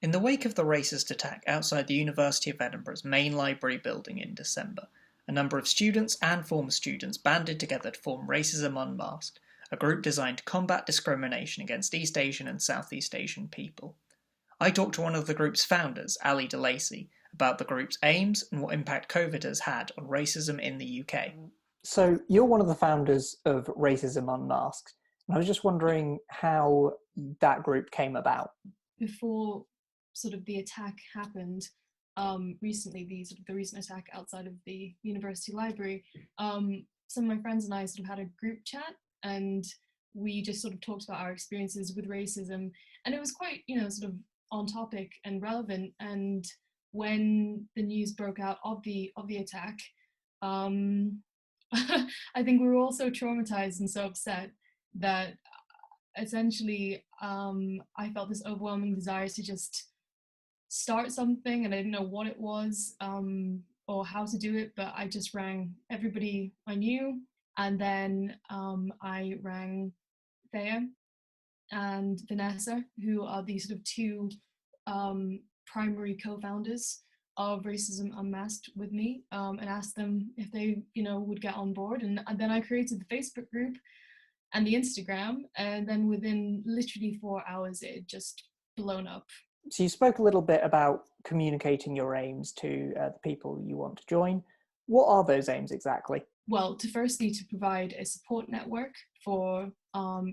In the wake of the racist attack outside the University of Edinburgh's main library building in December, a number of students and former students banded together to form Racism Unmasked, a group designed to combat discrimination against East Asian and Southeast Asian people. I talked to one of the group's founders, Allie De Lacy, about the group's aims and what impact COVID has had on racism in the UK. So you're one of the founders of Racism Unmasked, and I was just wondering how that group came about. Before sort of the attack happened, recently, the recent attack outside of the university library, some of my friends and I sort of had a group chat, and we just sort of talked about our experiences with racism, and it was quite, sort of on topic and relevant. And when the news broke out of the attack, I think we were all so traumatized and so upset that essentially I felt this overwhelming desire to just start something, and I didn't know what it was or how to do it, but I just rang everybody I knew, and then I rang Thea and Vanessa, who are the sort of two primary co-founders of Racism Unmasked with me, and asked them if they, would get on board. And then I created the Facebook group and the Instagram, and then within literally 4 hours, it had just blown up. So you spoke a little bit about communicating your aims to the people you want to join. What are those aims exactly? Well, to provide a support network for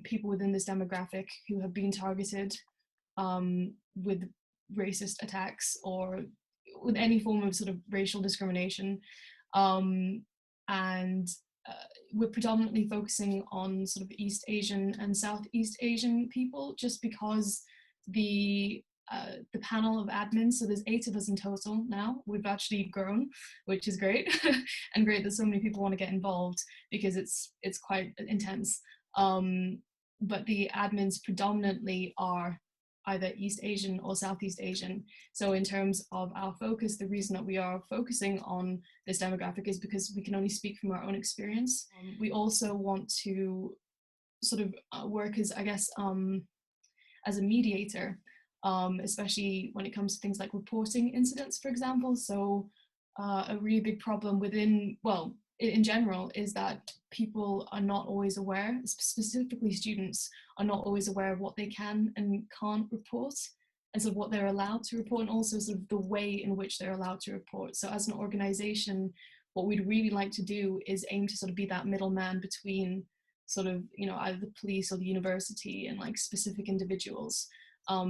people within this demographic who have been targeted with racist attacks or with any form of sort of racial discrimination. And we're predominantly focusing on sort of East Asian and Southeast Asian people, just because the panel of admins, so there's 8 of us in total now. We've actually grown, which is great, and great that so many people want to get involved, because it's quite intense. But the admins predominantly are either East Asian or Southeast Asian. So in terms of our focus, the reason that we are focusing on this demographic is because we can only speak from our own experience. We also want to sort of work as, I guess, as a mediator, especially when it comes to things like reporting incidents, for example. So a really big problem in general, is that people are not always aware, specifically students, are not always aware of what they can and can't report, and sort of what they're allowed to report, and also sort of the way in which they're allowed to report. So as an organization, what we'd really like to do is aim to sort of be that middleman between sort of, either the police or the university and like specific individuals,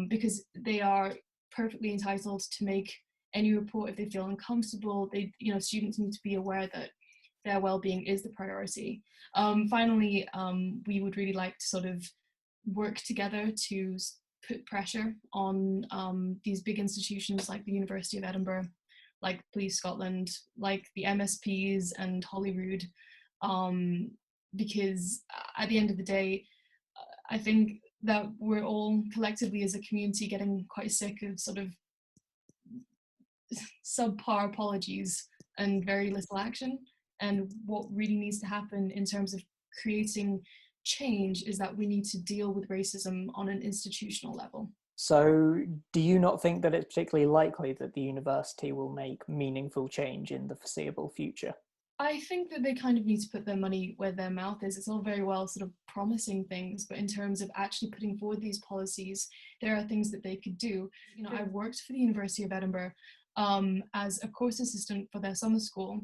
because they are perfectly entitled to make any report if they feel uncomfortable. Students need to be aware that their well-being is the priority. Finally, we would really like to sort of work together to put pressure on these big institutions like the University of Edinburgh, like Police Scotland, like the MSPs and Holyrood, because at the end of the day, I think that we're all collectively as a community getting quite sick of sort of subpar apologies and very little action. And what really needs to happen in terms of creating change is that we need to deal with racism on an institutional level. So do you not think that it's particularly likely that the university will make meaningful change in the foreseeable future? I think that they kind of need to put their money where their mouth is. It's all very well sort of promising things, but in terms of actually putting forward these policies, there are things that they could do. I worked for the University of Edinburgh as a course assistant for their summer school,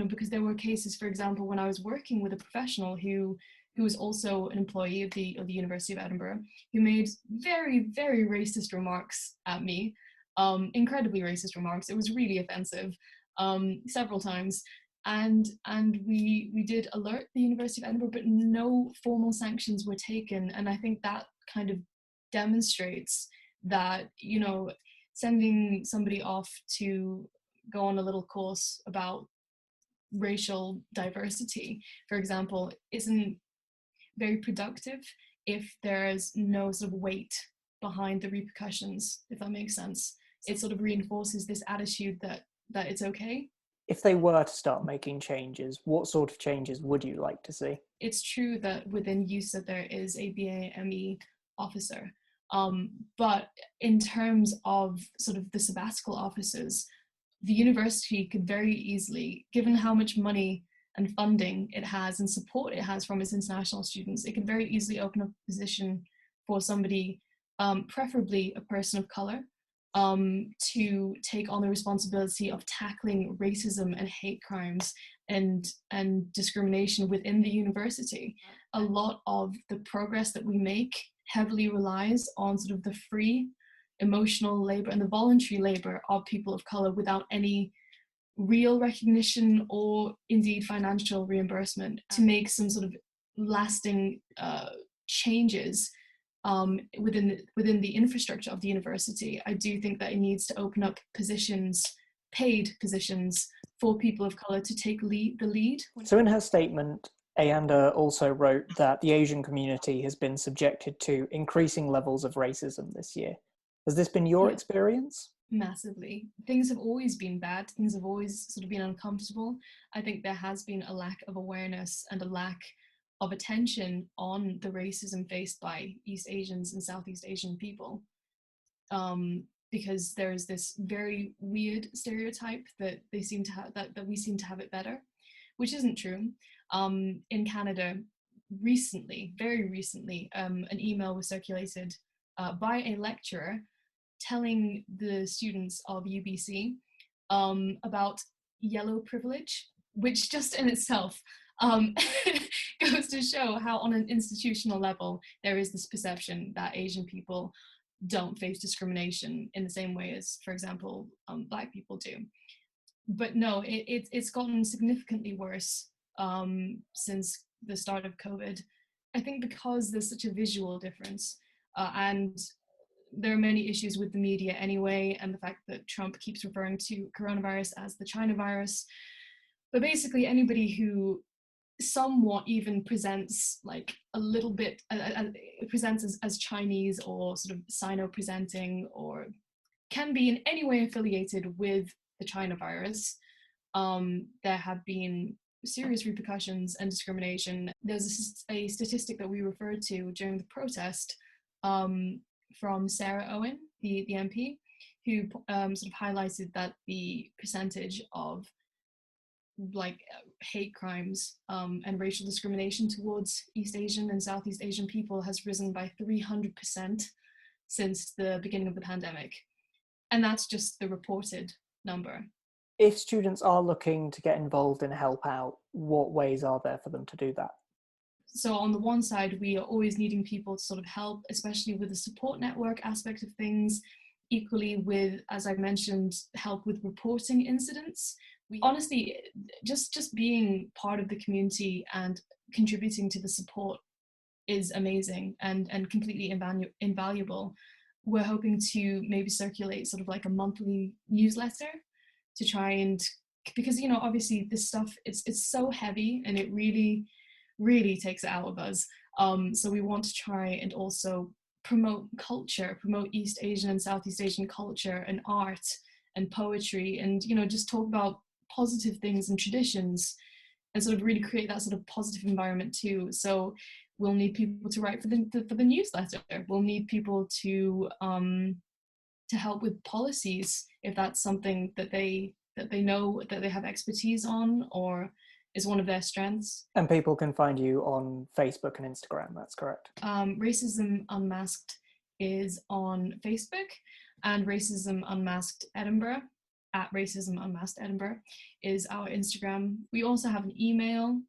because there were cases, for example, when I was working with a professional who was also an employee of the University of Edinburgh, who made very, very racist remarks at me, incredibly racist remarks. It was really offensive several times. And we did alert the University of Edinburgh, but no formal sanctions were taken. And I think that kind of demonstrates that, sending somebody off to go on a little course about racial diversity, for example, isn't very productive if there is no sort of weight behind the repercussions, if that makes sense. It sort of reinforces this attitude that it's okay. If they were to start making changes, what sort of changes would you like to see? It's true that within USA there is a BAME officer, But in terms of sort of the sabbatical offices, the university could very easily, given how much money and funding it has and support it has from its international students, it could very easily open up a position for somebody, preferably a person of color, to take on the responsibility of tackling racism and hate crimes and discrimination within the university. A lot of the progress that we make heavily relies on sort of the free emotional labor and the voluntary labor of people of color without any real recognition or indeed financial reimbursement. To make some sort of lasting changes within the infrastructure of the university, I do think that it needs to open up positions, paid positions, for people of color to take the lead. So in her statement, Ayanda also wrote that the Asian community has been subjected to increasing levels of racism this year. Has this been your experience? Massively. Things have always been bad. Things have always sort of been uncomfortable. I think there has been a lack of awareness and a lack of attention on the racism faced by East Asians and Southeast Asian people. Because there is this very weird stereotype that they seem to have, that we seem to have it better, which isn't true. In Canada, recently, very recently, an email was circulated by a lecturer telling the students of UBC about yellow privilege, which just in itself goes to show how on an institutional level there is this perception that Asian people don't face discrimination in the same way as, for example, Black people do. But no, it's gotten significantly worse since the start of COVID. I think because there's such a visual difference, and there are many issues with the media anyway, and the fact that Trump keeps referring to coronavirus as the China virus. But basically anybody who somewhat even presents like a little bit, presents as Chinese or sort of Sino-presenting or can be in any way affiliated with the China virus, there have been serious repercussions and discrimination. There's a statistic that we referred to during the protest from Sarah Owen, the MP, who sort of highlighted that the percentage of like hate crimes and racial discrimination towards East Asian and Southeast Asian people has risen by 300% since the beginning of the pandemic. And that's just the reported number. If students are looking to get involved and help out, what ways are there for them to do that? So on the one side, we are always needing people to sort of help, especially with the support network aspect of things. Equally with, as I mentioned, help with reporting incidents. We honestly, just being part of the community and contributing to the support is amazing and completely invaluable. We're hoping to maybe circulate sort of like a monthly newsletter to try and, because, you know, obviously this stuff, it's so heavy and it really takes it out of us. So we want to try and also promote culture, promote East Asian and Southeast Asian culture and art and poetry, and, you know, just talk about positive things and traditions and sort of really create that sort of positive environment too. So we'll need people to write for the newsletter. We'll need people to help with policies if that's something that they know that they have expertise on or is one of their strengths. And people can find you on Facebook and Instagram, that's correct? Racism Unmasked is on Facebook, and Racism Unmasked Edinburgh, at Racism Unmasked Edinburgh, is our Instagram. We also have an email,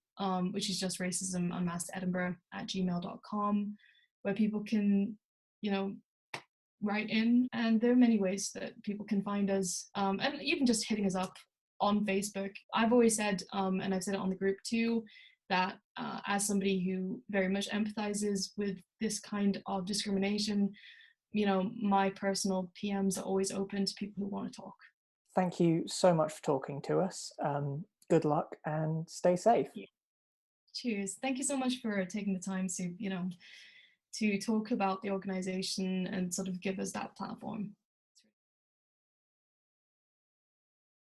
which is just racismunmaskededinburgh@gmail.com, where people can, you know, write in, and there are many ways that people can find us, and even just hitting us up on Facebook. I've always said, and I've said it on the group too, that as somebody who very much empathizes with this kind of discrimination, you know, my personal PMs are always open to people who want to talk. Thank you so much for talking to us. Good luck and stay safe. Yeah. Cheers. Thank you so much for taking the time to, you know, to talk about the organization and sort of give us that platform.